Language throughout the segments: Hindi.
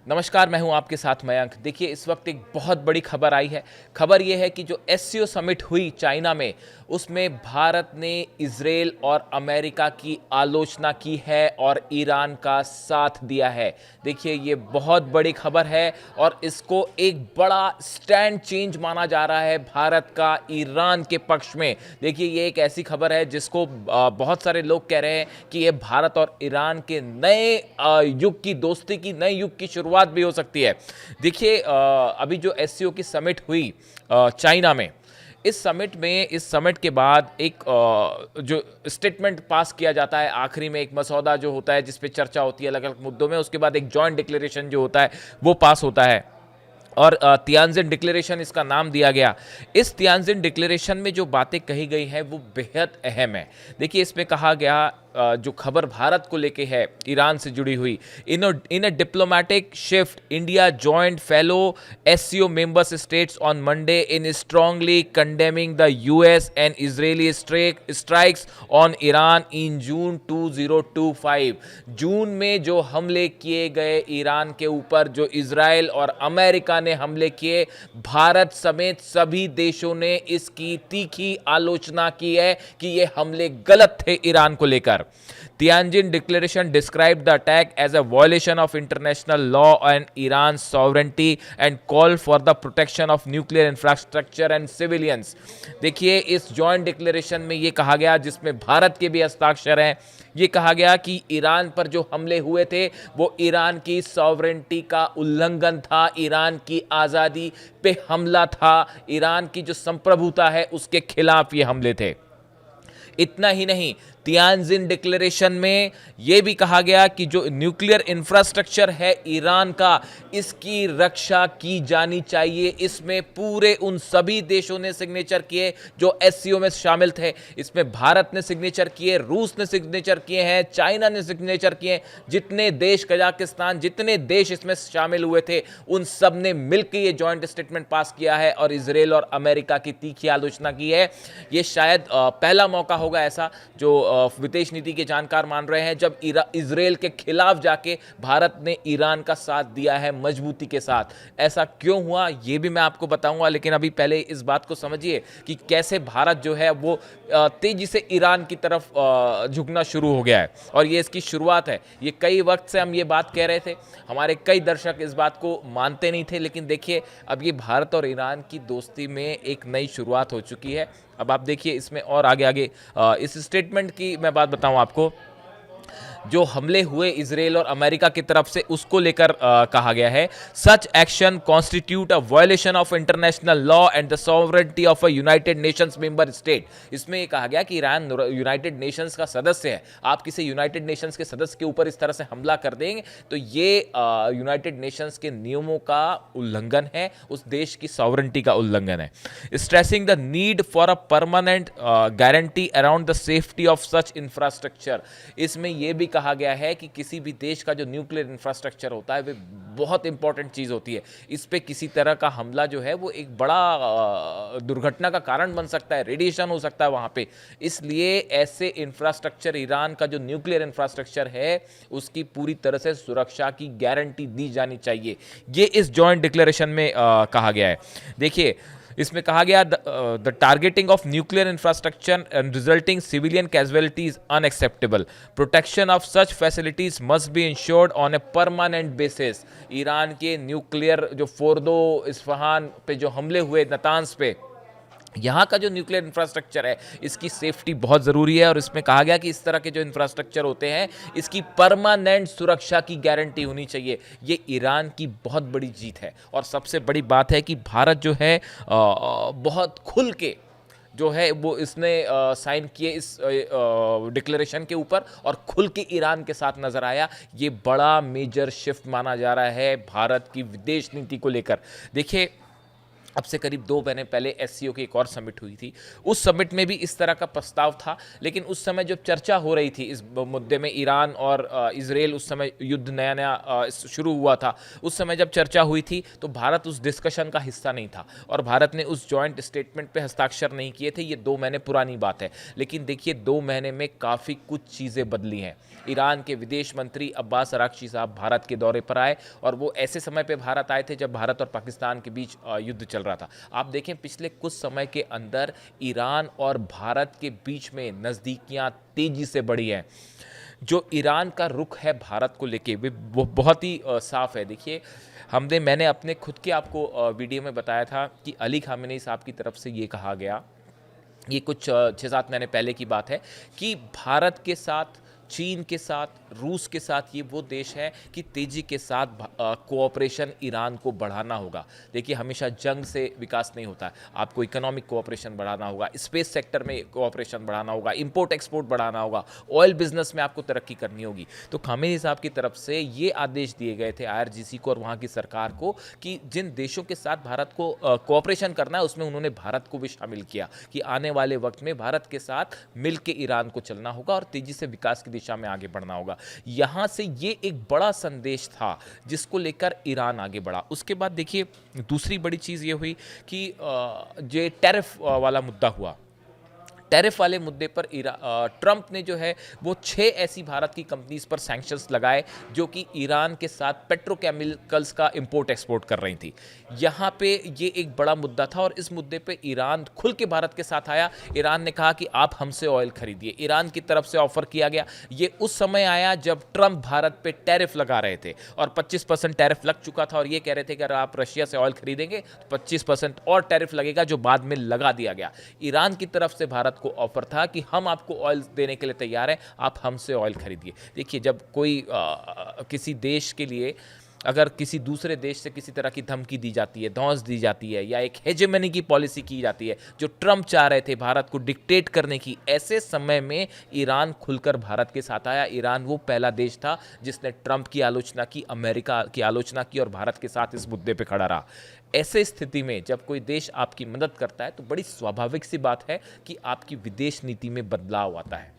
नमस्कार, मैं हूं आपके साथ मयंक। देखिए, इस वक्त एक बहुत बड़ी खबर आई है। खबर यह है कि जो एससीओ समिट हुई चाइना में, उसमें भारत ने इजरायल और अमेरिका की आलोचना की है और ईरान का साथ दिया है। देखिए, ये बहुत बड़ी खबर है और इसको एक बड़ा स्टैंड चेंज माना जा रहा है भारत का ईरान के पक्ष में। देखिए, ये एक ऐसी खबर है जिसको बहुत सारे लोग कह रहे हैं कि ये भारत और ईरान के नए युग की दोस्ती की, नए युग की शुरुआत भी हो सकती है। देखिए, अभी जो एससीओ की समिट हुई चाइना में, इस समिट के बाद एक जो स्टेटमेंट पास किया जाता है, आखिरी में एक मसौदा जो होता है जिस पे चर्चा होती है अलग अलग मुद्दों में, उसके बाद एक जॉइंट डिक्लेरेशन जो होता है वो पास होता है और तियानजिन डिक्लेरेशन इसका नाम दिया गया। इस तियानजिन डिक्लेरेशन में जो बातें कही गई हैं वो बेहद अहम है। देखिए, इसमें कहा गया, जो खबर भारत को लेके है, ईरान से जुड़ी हुई, in a diplomatic shift India joined fellow SCO members states on Monday in strongly condemning the US and Israeli strikes on Iran in June 2025। जून में जो हमले किए गए ईरान के ऊपर, जो इजराइल और अमेरिका ने हमले किए, भारत समेत सभी देशों ने इसकी तीखी आलोचना की है कि ये हमले गलत थे ईरान को लेकर। Tianjin Declaration described the attack as a violation of international law and Iran's sovereignty and called for the protection of nuclear infrastructure and civilians। देखिए, इस जॉइंट डिक्लेरेशन में ये कहा गया, जिसमें भारत के भी हस्ताक्षर हैं, ये कहा गया कि ईरान पर जो हमले हुए थे वो ईरान की सॉवरेंटी का उल्लंघन था, ईरान की आज़ादी पे हमला था, ईरान की जो संप्रभुता है उसके खिलाफ ये हमले थे। इतना ही नहीं, तियानजिन डिक्लेरेशन में यह भी कहा गया कि जो न्यूक्लियर इंफ्रास्ट्रक्चर है ईरान का, इसकी रक्षा की जानी चाहिए। इसमें पूरे उन सभी देशों ने सिग्नेचर किए जो एससीओ में शामिल थे। इसमें भारत ने सिग्नेचर किए, रूस ने सिग्नेचर किए हैं, चाइना ने सिग्नेचर किए। जितने देश, कजाकिस्तान, जितने देश इसमें शामिल हुए थे, उन सब ने मिलकर ये जॉइंट स्टेटमेंट पास किया है और इजरायल और अमेरिका की तीखी आलोचना की है। ये शायद पहला मौका होगा ऐसा, जो विदेश नीति के जानकार मान रहे हैं, जब इजरायल के खिलाफ जाके भारत ने ईरान का साथ दिया है मजबूती के साथ। ऐसा क्यों हुआ ये भी मैं आपको बताऊंगा, लेकिन अभी पहले इस बात को समझिए कि कैसे भारत जो है वो तेजी से ईरान की तरफ झुकना शुरू हो गया है और ये इसकी शुरुआत है। ये कई वक्त से हम ये बात कह रहे थे, हमारे कई दर्शक इस बात को मानते नहीं थे, लेकिन देखिए, अब ये भारत और ईरान की दोस्ती में एक नई शुरुआत हो चुकी है। अब आप देखिए, इसमें और आगे आगे इस स्टेटमेंट की मैं बात बताऊं आपको। जो हमले हुए इजरायल और अमेरिका की तरफ से, उसको लेकर कहा गया है, such action constitute a violation of international law and the sovereignty of a United Nations member state. इसमें यह कहा गया कि ईरान यूनाइटेड नेशंस का सदस्य है। आप किसी यूनाइटेड नेशंस के सदस्य के ऊपर इस तरह से हमला कर देंगे तो ये यूनाइटेड नेशंस के नियमों का उल्लंघन है, उस देश की सॉवरेंटी का उल्लंघन है। Stressing the need for a permanent guarantee around the safety of such infrastructure. इसमें यह भी कहा गया है कि किसी भी देश का जो न्यूक्लियर इंफ्रास्ट्रक्चर होता है वह बहुत इंपॉर्टेंट चीज होती है। इस पे किसी तरह का हमला जो है वो एक बड़ा दुर्घटना का कारण बन सकता है, रेडिएशन हो सकता है वहां पे। इसलिए ऐसे इंफ्रास्ट्रक्चर, ईरान का जो न्यूक्लियर इंफ्रास्ट्रक्चर है, उसकी पूरी तरह से सुरक्षा की गारंटी दी जानी चाहिए। ये इस जॉइंट डिक्लेरेशन में कहा गया है। देखिए, इसमें कहा गया, the targeting of nuclear infrastructure and resulting civilian casualties unacceptable. Protection of such facilities must be insured on a permanent basis. Iran के न्यूक्लियर जो फोर्दो, इस्फहान पे जो हमले हुए, नातांज पे, यहाँ का जो न्यूक्लियर इंफ्रास्ट्रक्चर है, इसकी सेफ्टी बहुत ज़रूरी है। और इसमें कहा गया कि इस तरह के जो इंफ्रास्ट्रक्चर होते हैं, इसकी परमानेंट सुरक्षा की गारंटी होनी चाहिए। ये ईरान की बहुत बड़ी जीत है। और सबसे बड़ी बात है कि भारत जो है बहुत खुल के जो है वो इसने साइन किए इस डिक्लेरेशन के ऊपर और खुल के ईरान के साथ नजर आया। ये बड़ा मेजर शिफ्ट माना जा रहा है भारत की विदेश नीति को लेकर। देखिए, अब से करीब 2 महीने पहले एससीओ की एक और समिट हुई थी। उस समिट में भी इस तरह का प्रस्ताव था, लेकिन उस समय जब चर्चा हो रही थी इस मुद्दे में, ईरान और इजराइल, उस समय युद्ध नया नया शुरू हुआ था, उस समय जब चर्चा हुई थी तो भारत उस डिस्कशन का हिस्सा नहीं था और भारत ने उस जॉइंट स्टेटमेंट पे हस्ताक्षर नहीं किए थे। ये 2 महीने पुरानी बात है, लेकिन देखिए 2 महीने में काफ़ी कुछ चीज़ें बदली हैं। ईरान के विदेश मंत्री अब्बास अराक्ची साहब भारत के दौरे पर आए और वो ऐसे समय पे भारत आए थे जब भारत और पाकिस्तान के बीच युद्ध चल रहा था। आप देखें पिछले कुछ समय के अंदर ईरान और भारत के बीच में नज़दीकियां तेजी से बढ़ी हैं। जो ईरान का रुख है भारत को लेके वो बहुत ही साफ है। देखिए मैंने अपने खुद के आपको वीडियो में बताया था कि अली खामेनी साहब की तरफ से ये कहा गया, ये कुछ 6-7 महीने पहले की बात है, कि भारत के साथ, चीन के साथ, रूस के साथ ये वो देश है कि तेज़ी के साथ कोऑपरेशन ईरान को बढ़ाना होगा। देखिए हमेशा जंग से विकास नहीं होता है, आपको इकोनॉमिक कोऑपरेशन बढ़ाना होगा, स्पेस सेक्टर में कोऑपरेशन बढ़ाना होगा, इंपोर्ट एक्सपोर्ट बढ़ाना होगा, ऑयल बिजनेस में आपको तरक्की करनी होगी। तो खामेनी साहब की तरफ से ये आदेश दिए गए थे आईआरजीसी को और वहाँ की सरकार को कि जिन देशों के साथ भारत को कोऑपरेशन करना है उसमें उन्होंने भारत को भी शामिल किया कि आने वाले वक्त में भारत के साथ मिल के ईरान को चलना होगा और तेज़ी से विकास की दिशा में आगे बढ़ना होगा। यहां से ये एक बड़ा संदेश था जिसको लेकर ईरान आगे बढ़ा। उसके बाद देखिए दूसरी बड़ी चीज ये हुई कि जो टैरिफ वाला मुद्दा हुआ, टैरिफ वाले मुद्दे पर ट्रंप ने जो है वो 6 ऐसी भारत की कंपनीज पर सैंक्शंस लगाए जो कि ईरान के साथ पेट्रोकेमिकल्स का इंपोर्ट एक्सपोर्ट कर रही थी। यहाँ पे ये एक बड़ा मुद्दा था और इस मुद्दे पे ईरान खुल के भारत के साथ आया। ईरान ने कहा कि आप हमसे ऑयल खरीदिए, ईरान की तरफ से ऑफर किया गया। ये उस समय आया जब ट्रंप भारत पे टैरिफ लगा रहे थे और 25% टैरिफ लग चुका था और ये कह रहे थे कि अगर आप रशिया से ऑयल खरीदेंगे तो 25% और टैरिफ लगेगा, जो बाद में लगा दिया गया। ईरान की तरफ से भारत को ऑफर था कि हम आपको ऑयल देने के लिए तैयार हैं, आप हमसे ऑयल खरीदिए। देखिए जब कोई किसी देश के लिए अगर किसी दूसरे देश से किसी तरह की धमकी दी जाती है, धौंस दी जाती है या एक हेजेमनी की पॉलिसी की जाती है जो ट्रंप चाह रहे थे भारत को डिक्टेट करने की, ऐसे समय में ईरान खुलकर भारत के साथ आया। ईरान वो पहला देश था जिसने ट्रंप की आलोचना की, अमेरिका की आलोचना की और भारत के साथ इस मुद्दे पर खड़ा रहा। ऐसे स्थिति में जब कोई देश आपकी मदद करता है तो बड़ी स्वाभाविक सी बात है कि आपकी विदेश नीति में बदलाव आता है,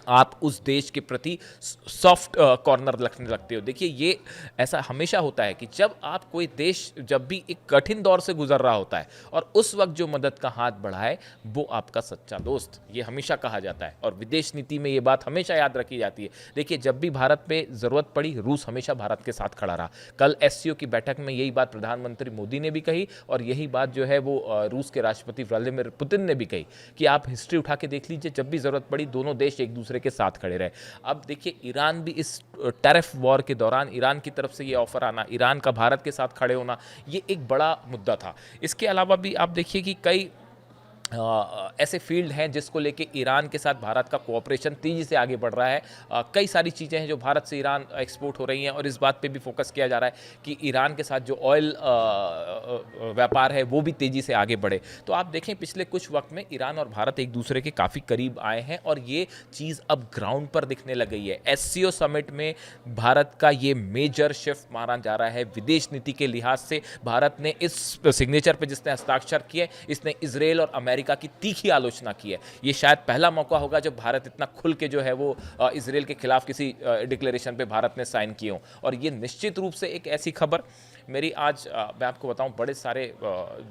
आप उस देश के प्रति सॉफ्ट कॉर्नर रखने लगते हो। देखिए ये ऐसा हमेशा होता है कि जब आप कोई देश जब भी एक कठिन दौर से गुजर रहा होता है और उस वक्त जो मदद का हाथ बढ़ाए वो आपका सच्चा दोस्त, ये हमेशा कहा जाता है और विदेश नीति में ये बात हमेशा याद रखी जाती है। देखिए जब भी भारत पे ज़रूरत पड़ी रूस हमेशा भारत के साथ खड़ा रहा। कल एससीओ की बैठक में यही बात प्रधानमंत्री मोदी ने भी कही और यही बात जो है वो रूस के राष्ट्रपति व्लादिमीर पुतिन ने भी कही कि आप हिस्ट्री उठा के देख लीजिए, जब भी ज़रूरत पड़ी दोनों देश एक दूसरे के साथ खड़े रहे। अब देखिए ईरान भी इस टैरिफ वॉर के दौरान ईरान की तरफ से ये ऑफर आना, ईरान का भारत के साथ खड़े होना, ये एक बड़ा मुद्दा था। इसके अलावा भी आप देखिए कि कई ऐसे फील्ड हैं जिसको लेके ईरान के साथ भारत का कोऑपरेशन तेज़ी से आगे बढ़ रहा है। कई सारी चीज़ें हैं जो भारत से ईरान एक्सपोर्ट हो रही हैं और इस बात पे भी फोकस किया जा रहा है कि ईरान के साथ जो ऑयल व्यापार है वो भी तेज़ी से आगे बढ़े। तो आप देखें पिछले कुछ वक्त में ईरान और भारत एक दूसरे के काफ़ी करीब आए हैं और ये चीज़ अब ग्राउंड पर दिखने लग गई है। एससीओ समिट में भारत का ये मेजर शिफ्ट माना जा रहा है। विदेश नीति के लिहाज से भारत ने इस सिग्नेचर पर जिसने हस्ताक्षर किए, इसने इजराइल और अमेरिका की तीखी आलोचना की है। ये शायद पहला मौका होगा जब भारत इतना खुल के जो है वो इजराइल के खिलाफ किसी डिक्लेरेशन पे भारत ने साइन किए हों और ये निश्चित रूप से एक ऐसी खबर मेरी आज मैं आपको बताऊं, बड़े सारे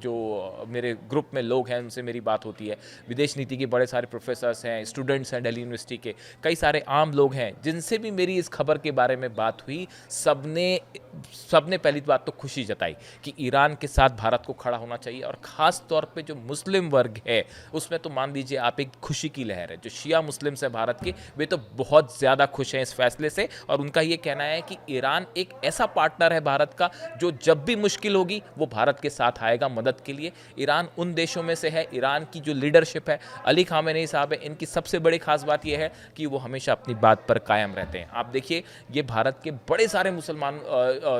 जो मेरे ग्रुप में लोग हैं उनसे मेरी बात होती है, विदेश नीति के बड़े सारे प्रोफेसर्स हैं, स्टूडेंट्स हैं दिल्ली यूनिवर्सिटी के, कई सारे आम लोग हैं जिनसे भी मेरी इस खबर के बारे में बात हुई। सबने पहली बात तो खुशी जताई कि ईरान के साथ भारत को खड़ा होना चाहिए और ख़ास तौर पे जो मुस्लिम वर्ग है उसमें तो मान लीजिए आप एक खुशी की लहर है। जो शिया मुस्लिम्स हैं भारत के वे तो बहुत ज़्यादा खुश हैं इस फैसले से और उनका ये कहना है कि ईरान एक ऐसा पार्टनर है भारत का जो जब भी मुश्किल होगी वो भारत के साथ आएगा मदद के लिए। ईरान उन देशों में से है, ईरान की जो लीडरशिप है, अली खामेनी साहब है, इनकी सबसे बड़ी खास बात यह है कि वो हमेशा अपनी बात पर कायम रहते हैं। आप देखिए ये भारत के बड़े सारे मुसलमान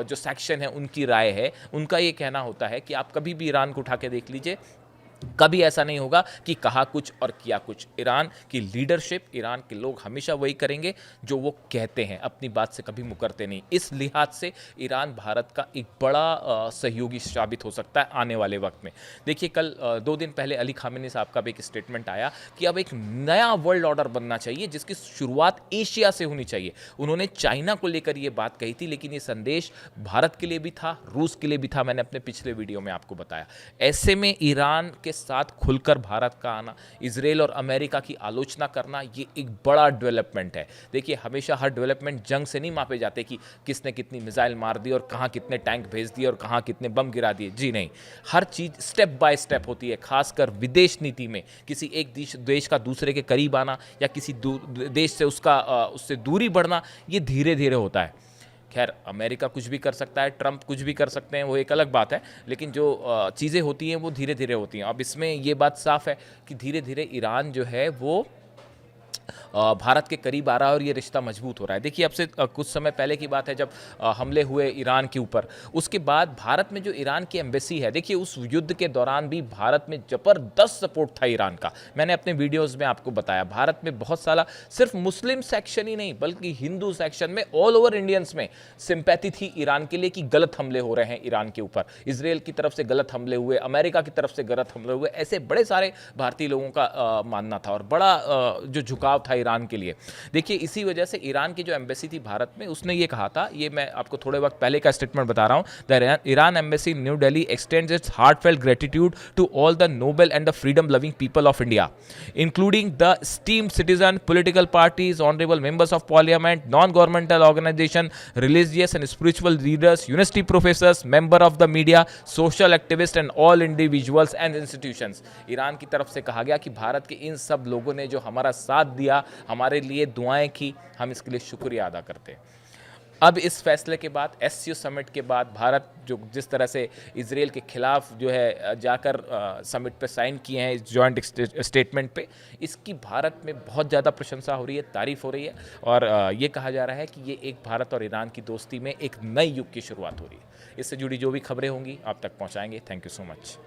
जो सेक्शन है उनकी राय है, उनका ये कहना होता है कि आप कभी भी ईरान को उठा के देख लीजिए, कभी ऐसा नहीं होगा कि कहा कुछ और किया कुछ। ईरान की लीडरशिप, ईरान के लोग हमेशा वही करेंगे जो वो कहते हैं, अपनी बात से कभी मुकरते नहीं। इस लिहाज से ईरान भारत का एक बड़ा सहयोगी साबित हो सकता है आने वाले वक्त में। देखिए कल 2 दिन पहले अली खामेनी साहब का भी एक स्टेटमेंट आया कि अब एक नया वर्ल्ड ऑर्डर बनना चाहिए जिसकी शुरुआत एशिया से होनी चाहिए। उन्होंने चाइना को लेकर ये बात कही थी, लेकिन ये संदेश भारत के लिए भी था, रूस के लिए भी था, मैंने अपने पिछले वीडियो में आपको बताया। ऐसे में ईरान के साथ खुलकर भारत का आना, इजराइल और अमेरिका की आलोचना करना, ये एक बड़ा डेवलपमेंट है। देखिए हमेशा हर डेवलपमेंट जंग से नहीं मापे जाते कि किसने कितनी मिसाइल मार दी और कहाँ कितने टैंक भेज दिए और कहाँ कितने बम गिरा दिए। जी नहीं, हर चीज़ स्टेप बाय स्टेप होती है। खासकर विदेश नीति में किसी एक देश का दूसरे के करीब आना या किसी देश से उससे दूरी बढ़ना, ये धीरे धीरे होता है। खैर अमेरिका कुछ भी कर सकता है, ट्रंप कुछ भी कर सकते हैं, वो एक अलग बात है, लेकिन जो चीज़ें होती हैं वो धीरे धीरे होती हैं। अब इसमें ये बात साफ है कि धीरे धीरे ईरान जो है वो भारत के करीब आ रहा है और ये रिश्ता मजबूत हो रहा है। देखिए अब से कुछ समय पहले की बात है जब हमले हुए ईरान के ऊपर, उसके बाद भारत में जो ईरान की एम्बेसी है, देखिए उस युद्ध के दौरान भी भारत में ज़बरदस्त सपोर्ट था ईरान का। मैंने अपने वीडियोज़ में आपको बताया, भारत में बहुत सारा सिर्फ मुस्लिम सेक्शन ही नहीं बल्कि हिंदू सेक्शन में, ऑल ओवर इंडियंस में सिंपैथी थी ईरान के लिए कि गलत हमले हो रहे हैं ईरान के ऊपर। इसराइल की तरफ से गलत हमले हुए, अमेरिका की तरफ से गलत हमले हुए, ऐसे बड़े सारे भारतीय लोगों का मानना था और बड़ा जो झुकाव था ईरान के लिए। देखिए इसी वजह से ईरान की जो एम्बेसी थी भारत में, उसने ये कहा था, ये मैं आपको थोड़े वक्त पहले का स्टेटमेंट बता रहा हूं, the Iran embassy New Delhi extends its heartfelt gratitude to all the noble and the freedom loving people of India, including the esteemed citizen, political parties, honorable members of parliament, non-governmental organization, religious and spiritual leaders, university professors, member of the media, social activists and all individuals and institutions। Iran की तरफ से कहा गया कि भारत के इन सब लोगों ने जो हमारा साथ दिया, हमारे लिए दुआएं की, हम इसके लिए शुक्रिया अदा करते हैं। अब इस फैसले के बाद, एससीओ समिट के बाद, भारत जो जिस तरह से इजराइल के खिलाफ जो है जाकर समिट पे साइन किए हैं, इस जॉइंट स्टेटमेंट पे, इसकी भारत में बहुत ज़्यादा प्रशंसा हो रही है, तारीफ हो रही है और ये कहा जा रहा है कि ये एक भारत और ईरान की दोस्ती में एक नए युग की शुरुआत हो रही है। इससे जुड़ी जो भी खबरें होंगी आप तक पहुँचाएंगे। Thank you so much.